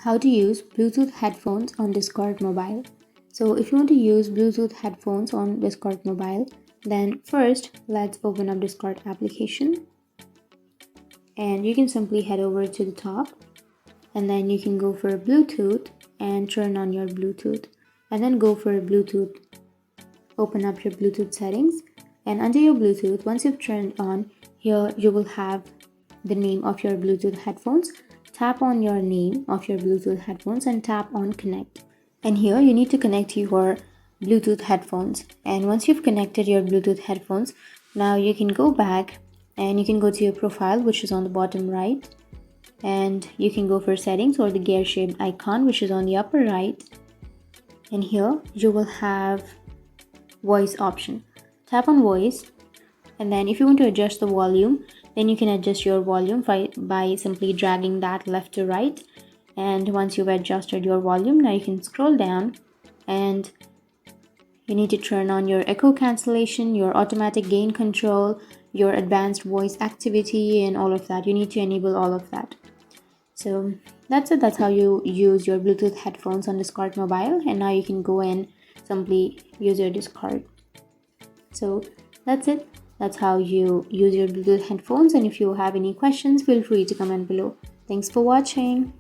How to use Bluetooth headphones on Discord Mobile. So if you want to use Bluetooth headphones on Discord Mobile, then first let's open up Discord application, and you can simply head over to the top, and then you can go for Bluetooth and turn on your Bluetooth, and then go for Bluetooth. Open up your Bluetooth settings, and under your Bluetooth, once you've turned on, here you will have the name of your Bluetooth headphones. Tap on your name of your Bluetooth headphones and tap on connect. And here you need to connect your Bluetooth headphones. And once you've connected your Bluetooth headphones, now you can go back and you can go to your profile, which is on the bottom right, and you can go for settings or the gear shaped icon, which is on the upper right. And here you will have voice option. Tap on voice, and then if you want to adjust the volume, then you can adjust your volume by simply dragging that left to right. And once you've adjusted your volume, now you can scroll down and you need to turn on your echo cancellation, your automatic gain control, your advanced voice activity, and all of that. You need to enable all of that. So that's it. That's how you use your Bluetooth headphones on Discord Mobile. And now you can go and simply use your Discord. So that's it. That's how you use your Bluetooth headphones. And if you have any questions, feel free to comment below. Thanks for watching.